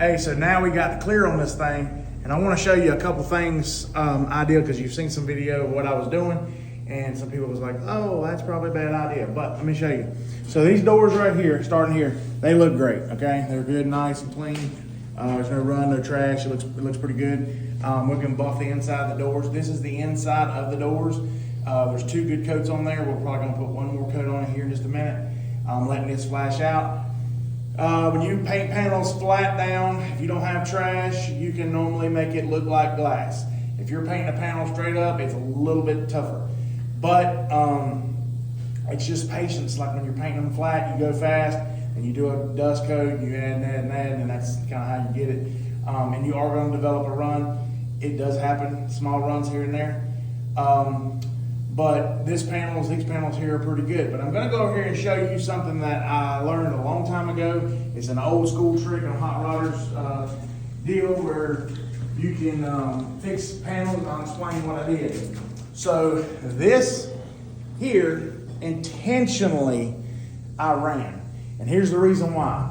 Hey, so now we got the clear on this thing, and I want to show you a couple things idea, because you've seen some video of what I was doing, and some people was like, oh, that's probably a bad idea, but let me show you. So these doors right here, starting here, they look great, okay? They're good, nice and clean. There's no run, no trash. It looks pretty good. We can buff the inside of the doors. This is the inside of the doors. There's 2 good coats on there. We're probably gonna put 1 more coat on it here in just a minute. Letting this flash out. When you paint panels flat down, if you don't have trash, you can normally make it look like glass. If you're painting a panel straight up, it's a little bit tougher. But it's just patience. Like when you're painting them flat, you go fast and you do a dust coat, you add and add and add, and that's kind of how you get it. And you are going to develop a run. It does happen, small runs here and there. But these panels here are pretty good. But I'm going to go over here and show you something that I learned a long time ago. It's an old school trick on hot rodders deal where you can fix panels, and I'll explain what I did. So this here, intentionally, I ran. And here's the reason why.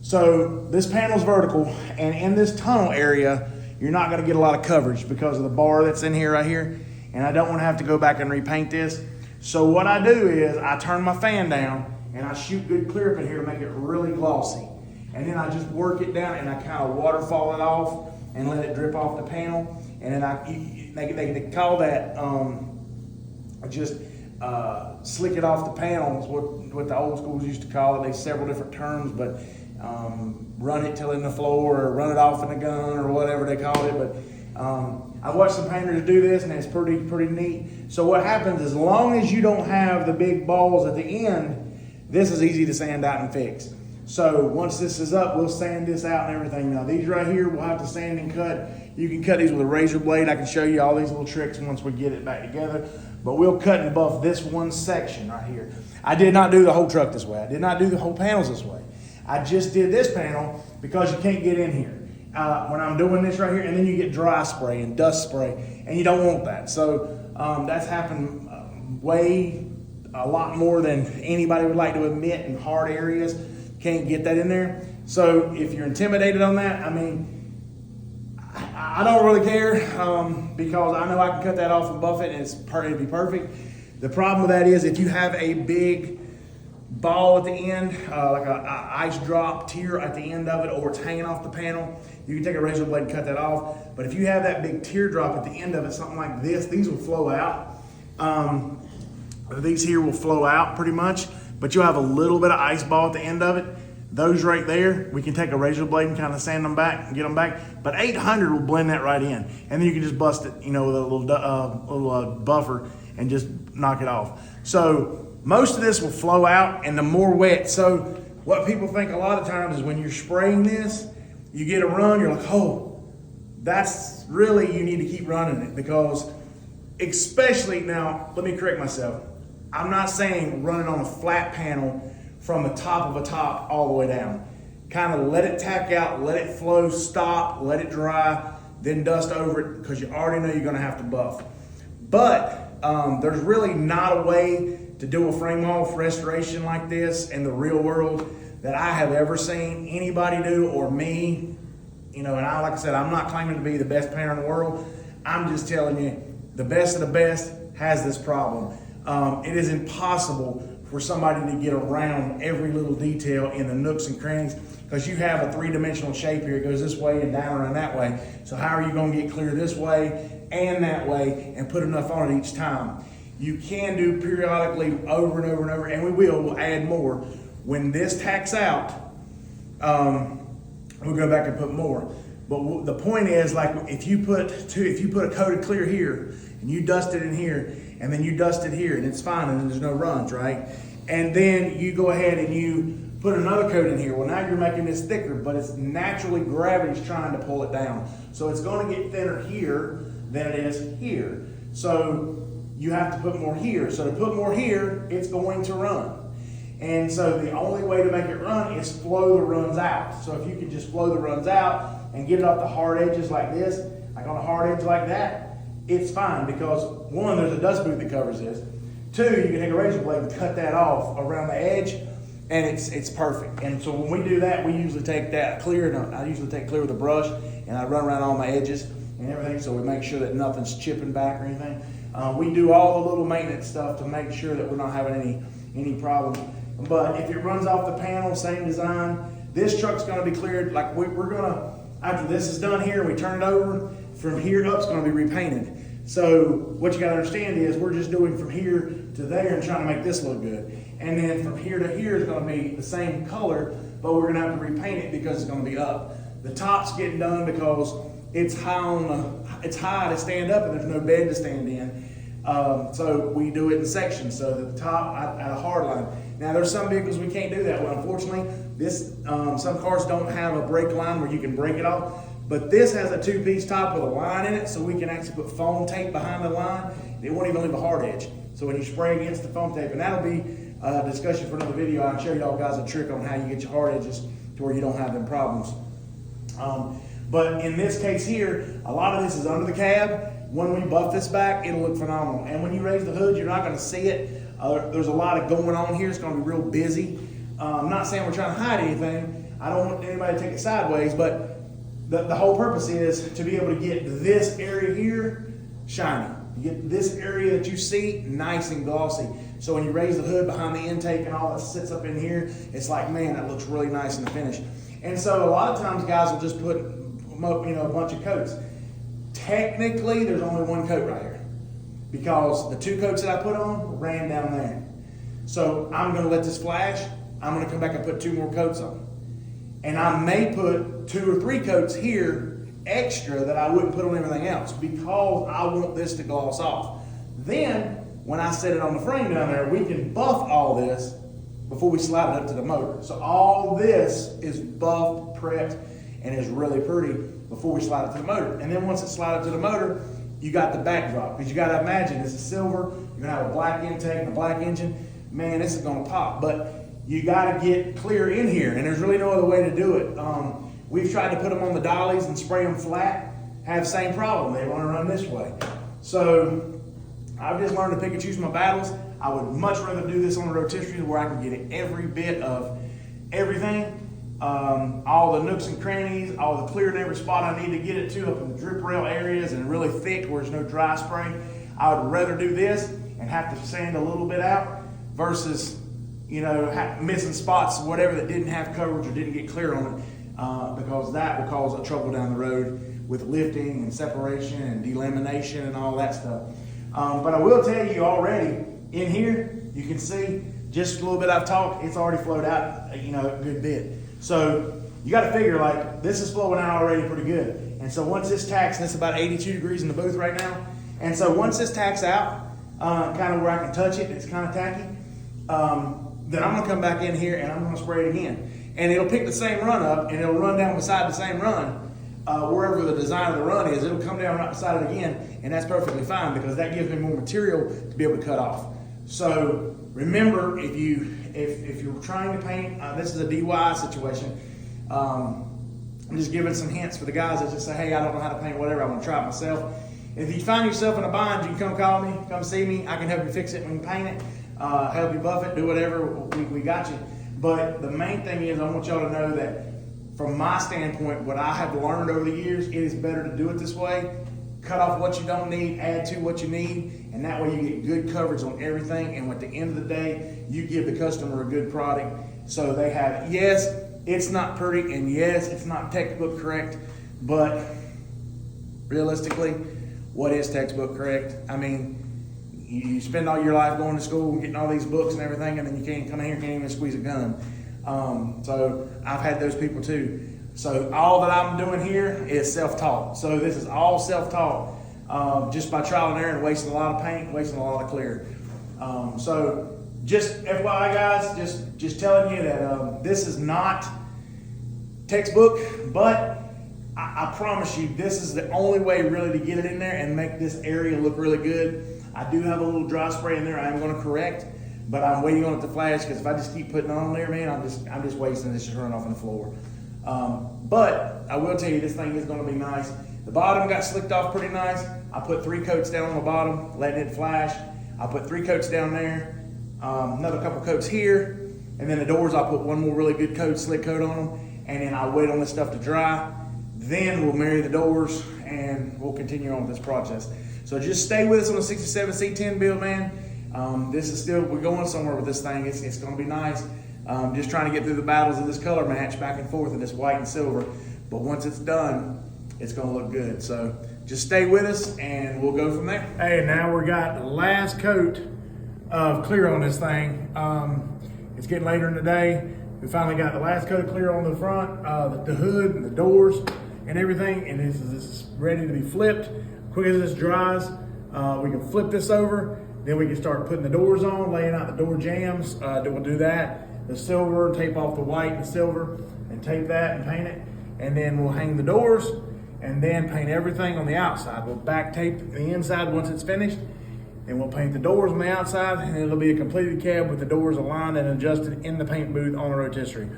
So this panel's vertical, and in this tunnel area, you're not going to get a lot of coverage because of the bar that's in here right here. And I don't want to have to go back and repaint this. So what I do is I turn my fan down and I shoot good clear up in here to make it really glossy. And then I just work it down and I kind of waterfall it off and let it drip off the panel. And then they call that slick it off the panels, what the old schools used to call it. There's several different terms, but run it till in the floor or run it off in a gun or whatever they call it. But I've watched some painters do this, and it's pretty neat. So what happens, as long as you don't have the big balls at the end, this is easy to sand out and fix. So once this is up, we'll sand this out and everything. Now these right here, we'll have to sand and cut. You can cut these with a razor blade. I can show you all these little tricks once we get it back together. But we'll cut and buff this one section right here. I did not do the whole truck this way. I did not do the whole panels this way. I just did this panel because you can't get in here. When I'm doing this right here, and then you get dry spray and dust spray, and you don't want that. So that's happened a lot more than anybody would like to admit in hard areas. Can't get that in there. So if you're intimidated on that, I mean, I don't really care because I know I can cut that off and buff it, and it'd be perfect. The problem with that is if you have a big ball at the end, like a ice drop tear at the end of it, or it's hanging off the panel, you can take a razor blade and cut that off. But if you have that big teardrop at the end of it, something like this, these will flow out. These here will flow out pretty much, but you'll have a little bit of ice ball at the end of it. Those right there, we can take a razor blade and kind of sand them back and get them back. But 800 will blend that right in. And then you can just bust it, with a little buffer and just knock it off. So most of this will flow out, and the more wet. So what people think a lot of times is when you're spraying this, you get a run, you're like, oh, that's really, you need to keep running it, because especially now, let me correct myself. I'm not saying running on a flat panel from the top of a top all the way down. Kind of let it tack out, let it flow, stop, let it dry, then dust over it, because you already know you're gonna have to buff. But there's really not a way to do a frame off restoration like this in the real world that I have ever seen anybody do, or me. And like I said, I'm not claiming to be the best painter in the world. I'm just telling you, the best of the best has this problem. It is impossible for somebody to get around every little detail in the nooks and crannies, because you have a 3-dimensional shape here. It goes this way and down around that way. So how are you going to get clear this way and that way and put enough on it each time? You can do periodically over and over and over, and we'll add more. When this tacks out, we'll go back and put more. But the point is, like, if you put a coat of clear here, and you dust it in here, and then you dust it here, and it's fine, and there's no runs, right? And then you go ahead and you put another coat in here. Well, now you're making this thicker, but it's naturally gravity's trying to pull it down. So it's going to get thinner here than it is here. So you have to put more here. So to put more here, it's going to run. And so the only way to make it run is flow the runs out. So if you can just flow the runs out and get it off the hard edges like this, like on a hard edge like that, it's fine, because one, there's a dust boot that covers this. Two, you can take a razor blade and cut that off around the edge, and it's perfect. And so when we do that, we usually take that clear, and I usually take clear with a brush, and I run around all my edges and everything, so we make sure that nothing's chipping back or anything. We do all the little maintenance stuff to make sure that we're not having any problems. But if it runs off the panel, same design, this truck's going to be cleared. Like we're going to, after this is done here, we turn it over, from here up's going to be repainted. So what you got to understand is we're just doing from here to there and trying to make this look good. And then from here to here is going to be the same color, but we're going to have to repaint it because it's going to be up. The top's getting done because it's high to stand up and there's no bed to stand in. So we do it in sections. So that the top at a hard line. Now there's some vehicles we can't do that with. Unfortunately, some cars don't have a brake line where you can break it off. But this has a two-piece top with a line in it, so we can actually put foam tape behind the line. It won't even leave a hard edge. So when you spray against the foam tape, and that'll be a discussion for another video. I'll show y'all guys a trick on how you get your hard edges to where you don't have them problems. But in this case here, a lot of this is under the cab. When we buff this back, it'll look phenomenal. And when you raise the hood, you're not going to see it. There's a lot of going on here. It's going to be real busy. I'm not saying we're trying to hide anything. I don't want anybody to take it sideways, but the whole purpose is to be able to get this area here shiny. You get this area that you see nice and glossy. So when you raise the hood behind the intake and all that sits up in here, it's like, man, that looks really nice in the finish. And so a lot of times guys will just put a bunch of coats. Technically, there's only one coat right here because the two coats that I put on ran down there. So I'm going to let this flash. I'm going to come back and put two more coats on. And I may put 2 or 3 coats here extra that I wouldn't put on everything else because I want this to gloss off. Then, when I set it on the frame down there, we can buff all this before we slide it up to the motor. So all this is buffed, prepped, and is really pretty before we slide it to the motor. And then once it's slid to the motor, you got the backdrop. Because you got to imagine, this is silver, you're going to have a black intake and a black engine. Man, this is going to pop. But you got to get clear in here, and there's really no other way to do it. We've tried to put them on the dollies and spray them flat, have the same problem. They want to run this way. So I've just learned to pick and choose my battles. I would much rather do this on a rotisserie where I can get every bit of everything, all the nooks and crannies, all the clear in every spot I need to get it to up in the drip rail areas and really thick where there's no dry spray. I would rather do this and have to sand a little bit out versus missing spots, whatever, that didn't have coverage or didn't get clear on it, because that will cause a trouble down the road with lifting and separation and delamination and all that stuff. But I will tell you already, in here, you can see just a little bit I've talked, it's already flowed out, a good bit. So you got to figure, like, this is flowing out already pretty good. And so once this tacks, and it's about 82 degrees in the booth right now, and so once this tacks out, kind of where I can touch it, it's kind of tacky, then I'm going to come back in here and I'm going to spray it again. And it'll pick the same run up and it'll run down beside the same run, wherever the design of the run is. It'll come down right beside it again, and that's perfectly fine because that gives me more material to be able to cut off. So remember, if you're trying to paint, this is a DIY situation. I'm just giving some hints for the guys that just say, hey, I don't know how to paint whatever, I want to try it myself. If you find yourself in a bind, you can come call me, come see me. I can help you fix it when you paint it. Help you buff it, do whatever, we got you. But the main thing is, I want y'all to know that from my standpoint, what I have learned over the years, it is better to do it this way. Cut off what you don't need, add to what you need, and that way you get good coverage on everything. And at the end of the day, you give the customer a good product. So they have it. Yes, it's not pretty, and yes, it's not textbook correct, but realistically, what is textbook correct? I mean, you spend all your life going to school and getting all these books and everything, and then you can't come in here and can't even squeeze a gun. So I've had those people too. So all that I'm doing here is self-taught. So this is all self-taught, just by trial and error and wasting a lot of paint, wasting a lot of clear. So just FYI guys, just telling you that this is not textbook, but I promise you this is the only way really to get it in there and make this area look really good. I do have a little dry spray in there I am going to correct, but I'm waiting on it to flash because if I just keep putting it on there, man, I'm just wasting this, just running off on the floor. But I will tell you, this thing is going to be nice. The bottom got slicked off pretty nice. I put 3 coats down on the bottom, letting it flash. I put 3 coats down there, another couple coats here, And then the doors, I'll put one more really good coat, slick coat on them, and then I'll wait on this stuff to dry. Then we'll marry the doors and we'll continue on with this process. So just stay with us on the 67 C10 build, man. This is still, we're going somewhere with this thing. It's gonna be nice. Just trying to get through the battles of this color match back and forth in this white and silver. But once it's done, it's gonna look good. So just stay with us and we'll go from there. Hey, now we got the last coat of clear on this thing. It's getting later in the day. We finally got the last coat of clear on the front, the hood and the doors and everything. And this is ready to be flipped. Quick as this dries, we can flip this over. Then we can start putting the doors on, laying out the door jambs. We'll do that. The silver, tape off the white and silver and tape that and paint it. And then we'll hang the doors and then paint everything on the outside. We'll back tape the inside once it's finished. And we'll paint the doors on the outside, and it'll be a completed cab with the doors aligned and adjusted in the paint booth on the rotisserie.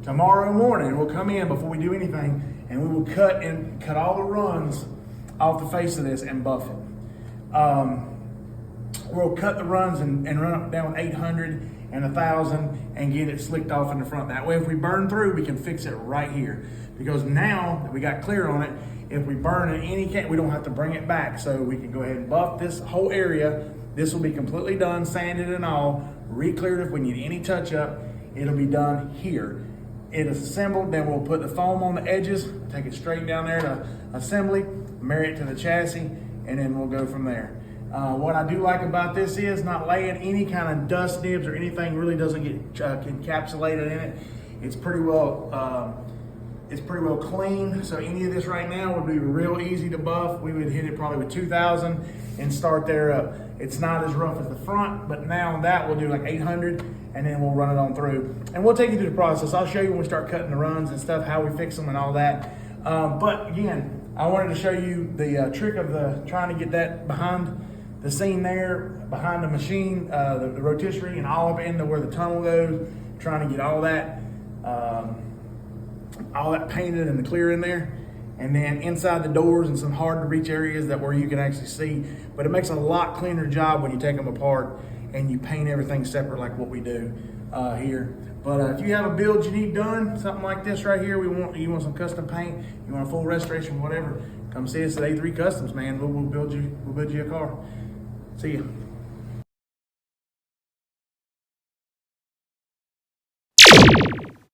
Tomorrow morning, we'll come in before we do anything, and we will cut all the runs off the face of this and buff it. We'll cut the runs and run up down with 800 and 1,000 and get it slicked off in the front. That way, if we burn through, we can fix it right here. Because now that we got clear on it, if we burn in any case, we don't have to bring it back. So we can go ahead and buff this whole area. This will be completely done, sanded and all, re-cleared. If we need any touch up, it'll be done here. It is assembled, then we'll put the foam on the edges, take it straight down there to assembly, marry it to the chassis, and then we'll go from there. What I do like about this is not laying any kind of dust nibs or anything, really doesn't get encapsulated in it. It's pretty well clean. So any of this right now would be real easy to buff. We would hit it probably with 2,000 and start there up. It's not as rough as the front, but now that we'll do like 800 and then we'll run it on through. And we'll take you through the process. I'll show you when we start cutting the runs and stuff, how we fix them and all that. But again, I wanted to show you the trick of trying to get that behind the scene there, behind the machine, the rotisserie, and all up into where the tunnel goes, trying to get all that painted and the clear in there. And then inside the doors and some hard to reach areas that where you can actually see. But it makes a lot cleaner job when you take them apart and you paint everything separate like what we do here. But if you have a build you need done, something like this right here, you want some custom paint, you want a full restoration, whatever, come see us at A3 Customs, man. We'll build you a car. See ya.